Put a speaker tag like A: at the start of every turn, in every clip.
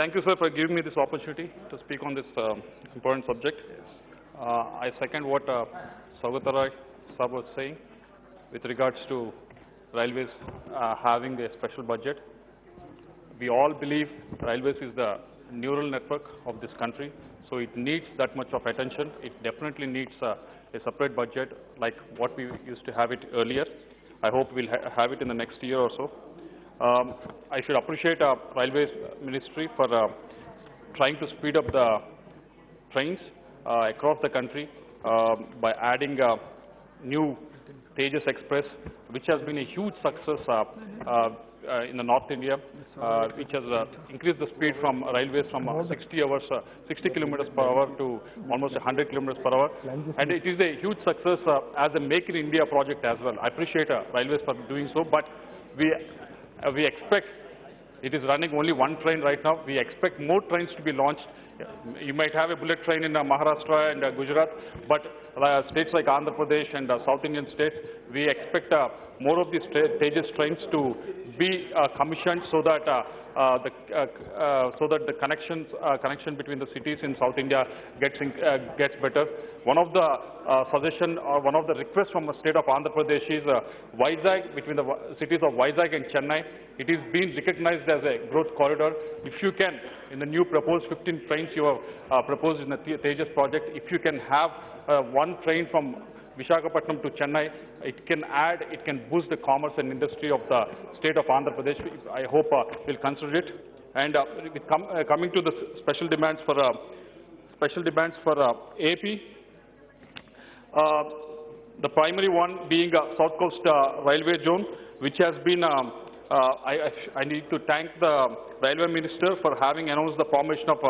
A: Thank you, sir, for giving me this opportunity to speak on this important subject. I second what Saugatarai Sahab was saying with regards to railways having a special budget. We all believe railways is the neural network of this country, so it needs that much of attention. It definitely needs a separate budget like what we used to have it earlier. I hope we'll have it in the next year or so. I should appreciate our Railways Ministry for trying to speed up the trains across the country by adding new Tejas Express, which has been a huge success in the North India, which has increased the speed from railways from 60 kilometers per hour to almost 100 kilometers per hour. And it is a huge success as a Make in India project as well. I appreciate railways for doing so, but we expect, it is running only one train right now. We expect more trains to be launched. You might have a bullet train in Maharashtra and Gujarat, but states like Andhra Pradesh and South Indian states, we expect more of these Tejas trains to be commissioned so that the connection between the cities in South India gets better. One of the suggestion or one of the requests from the state of Andhra Pradesh is Vizag, between the cities of Vizag and Chennai. It is being recognized as a growth corridor. If you can, in the new proposed 15 trains you have proposed in the Tejas project, if you can have one train from Visakhapatnam to Chennai, it can boost the commerce and industry of the state of Andhra Pradesh. I hope we'll consider it. And coming to the special demands for AP, the primary one being South Coast Railway Zone, which has been, I need to thank the Railway Minister for having announced the formation of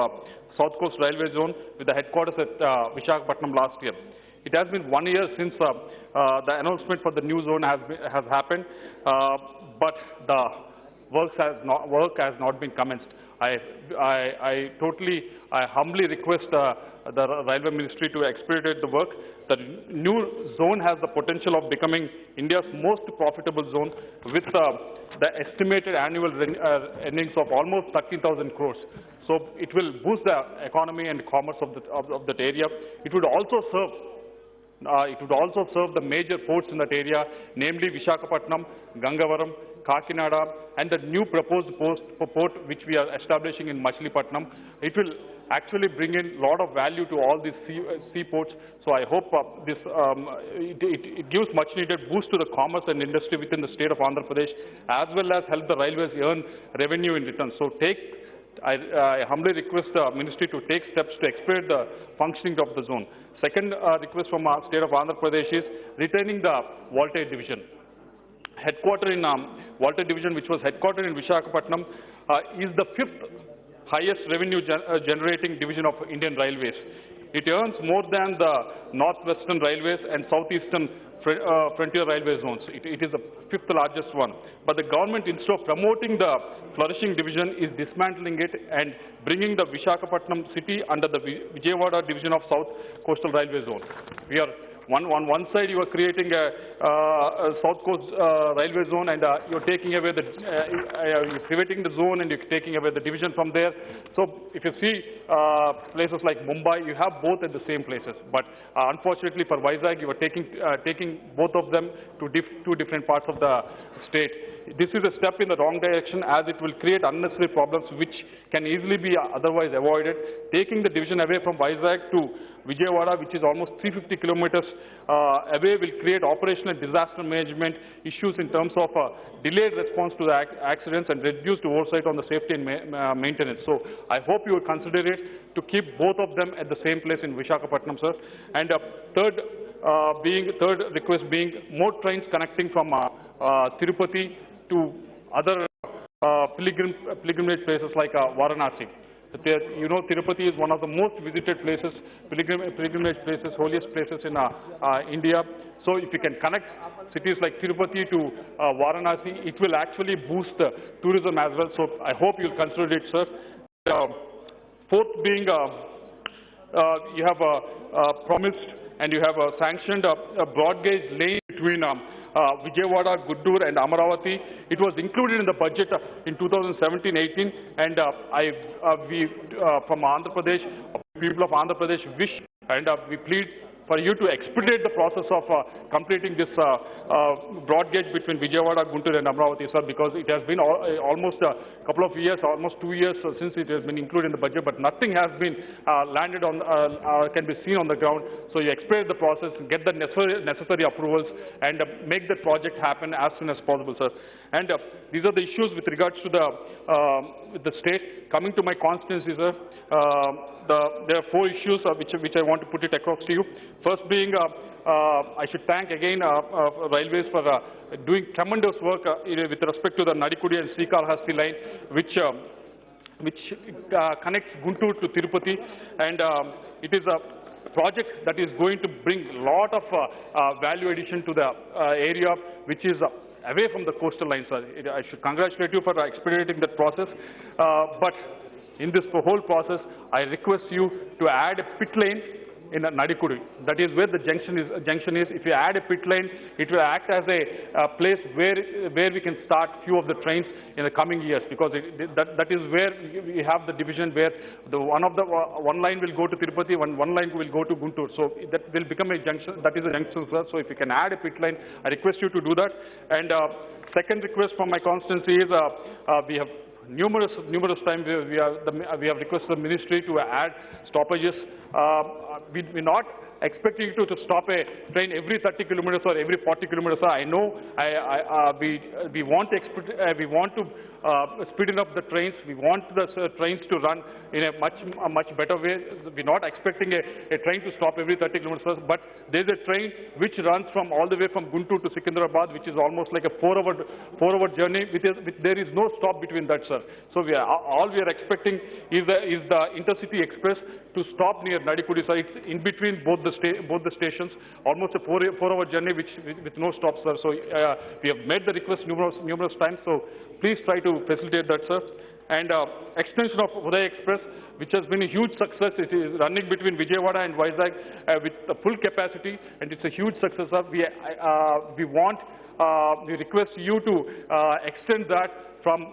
A: South Coast Railway Zone with the headquarters at Visakhapatnam last year. It has been 1 year since the announcement for the new zone has happened, but the work has not been commenced. I humbly request the Railway Ministry to expedite the work. The new zone has the potential of becoming India's most profitable zone with the estimated annual earnings of almost 30,000 crores. So it will boost the economy and commerce of that area. It would also serve the major ports in that area, namely Visakhapatnam, Gangavaram, Kakinada, and the new proposed port which we are establishing in Machilipatnam. It will actually bring in a lot of value to all these seaports. So I hope it gives much needed boost to the commerce and industry within the state of Andhra Pradesh, as well as help the railways earn revenue in return. So I humbly request the ministry to take steps to expedite the functioning of the zone. Second request from our state of Andhra Pradesh is retaining the voltage division. Headquartered in voltage division, which was headquartered in Visakhapatnam, is the 5th highest revenue generating division of Indian Railways. It earns more than the Northwestern Railways and Southeastern Frontier Railway zones. It is the 5th largest one. But the government, instead of promoting the flourishing division, is dismantling it and bringing the Visakhapatnam city under the Vijayawada division of South Coastal Railway Zone. We are on one side you are creating a South Coast Railway Zone, and you're taking away you're privating the zone and you're taking away the division from there. So if you see places like Mumbai, you have both at the same places. But unfortunately for Vizag, you are taking both of them to two different parts of the state. This is a step in the wrong direction, as it will create unnecessary problems which can easily be otherwise avoided. Taking the division away from Vizag to Vijayawada, which is almost 350 kilometers away, will create operational and disaster management issues in terms of delayed response to the accidents and reduced oversight on the safety and maintenance. So I hope you will consider it to keep both of them at the same place in Visakhapatnam, sir. And third request being more trains connecting from Tirupati to other pilgrimage places like Varanasi. You know, Tirupati is one of the most visited places, pilgrimage places, holiest places in India. So if you can connect cities like Tirupati to Varanasi, it will actually boost the tourism as well. So I hope you'll consider it, sir. Fourth being, you have promised and you have sanctioned a broad gauge lane between Vijayawada, Guntur and Amaravati. It was included in the budget in 2017-18, and we from Andhra Pradesh, people of Andhra Pradesh wish and we plead for you to expedite the process of completing this broad gauge between Vijayawada, Guntur and Amaravati, sir, because it has been almost a couple of years, almost 2 years since it has been included in the budget, but nothing has been landed on, can be seen on the ground. So you expedite the process, get the necessary approvals and make the project happen as soon as possible, sir. And these are the issues with regards to the state. Coming to my constituency, sir, there are 4 issues which I want to put it across to you. First being, I should thank again Railways for doing tremendous work with respect to the Nadikudi and Srikalahasti line, which connects Guntur to Tirupati, and it is a project that is going to bring a lot of value addition to the area, which is away from the coastal line, sir. I should congratulate you for expediting that process, but in this whole process, I request you to add a pit lane in Nadikudi. That is where the junction is. If you add a pit lane, it will act as a place where we can start few of the trains in the coming years, because that is where we have the division where one line will go to Tirupati, one line will go to Guntur. So that will become a junction. That is a junction, sir. So if you can add a pit line, I request you to do that. And second request from my constituency is we have numerous times we have requested the ministry to add stoppages. We're not expecting you to stop a train every 30 kilometers or every 40 kilometers. I know we want to speed up the trains. We want the trains to run in a much better way. We're not expecting a train to stop every 30 kilometers, but there's a train which runs from all the way from Guntur to Secunderabad, which is almost like a 4-hour journey. There is no stop between that, sir. So all we are expecting is the Intercity Express to stop near Nadikudi, sir. It's in between both the stations, almost a 4-hour journey with no stops, sir. So we have made the request numerous times. So please try to facilitate that, sir. And extension of Uday Express, which has been a huge success. It is running between Vijayawada and Vizag with the full capacity, and it's a huge success, sir. We request you to extend that from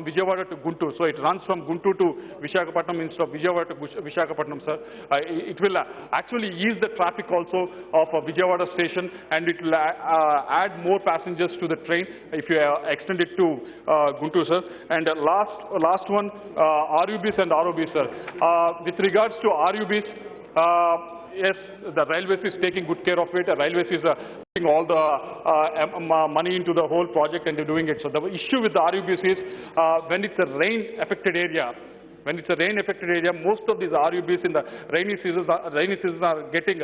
A: Vijayawada to Guntur. So it runs from Guntur to Visakhapatnam instead of Vijayawada to Visakhapatnam, sir. It will actually ease the traffic also of Vijayawada station, and it will add more passengers to the train if you extend it to Guntur, sir. And last one, RUBs and ROBs, sir. With regards to RUBs, yes, the Railways is taking good care of it. The Railways is putting all the money into the whole project and they're doing it. So the issue with the RUBs is when it's a rain-affected area, most of these RUBs in the rainy seasons are getting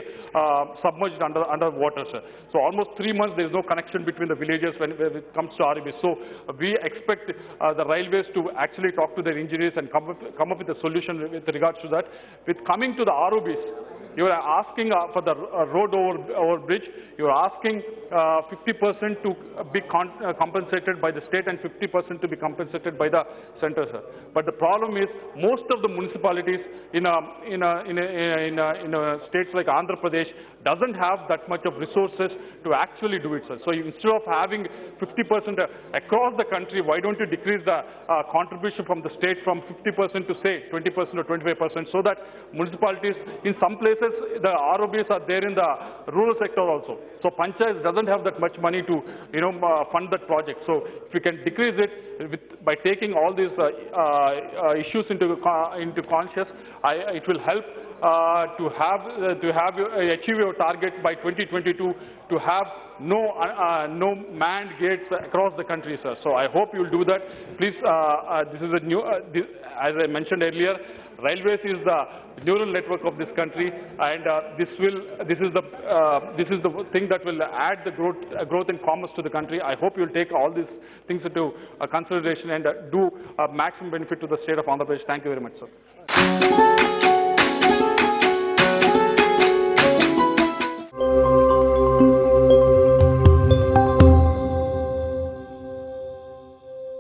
A: submerged under water, sir. So almost 3 months there is no connection between the villages when it comes to RUBs. So we expect the Railways to actually talk to their engineers and come up with a solution with regards to that. With coming to the RUBs, you are asking for the road over bridge. You are asking 50% to be compensated by the state and 50% to be compensated by the center, sir. But the problem is most of the municipalities in states like Andhra Pradesh doesn't have that much of resources to actually do it, sir. So instead of having 50% across the country, why don't you decrease the contribution from the state from 50% to say 20% or 25%, so that municipalities in some places the ROBs are there in the rural sector also. So Panchayat doesn't have that much money to fund that project. So if we can decrease it by taking all these issues into conscious, it will help to achieve your target by 2022 to have no manned gates across the country, sir. So I hope you will do that. Please, this is a new, as I mentioned earlier, Railways is the neural network of this country, and this is the thing that will add the growth and commerce to the country. I hope you will take all these things into consideration and do maximum benefit to the state of Andhra Pradesh. Thank you very much, sir.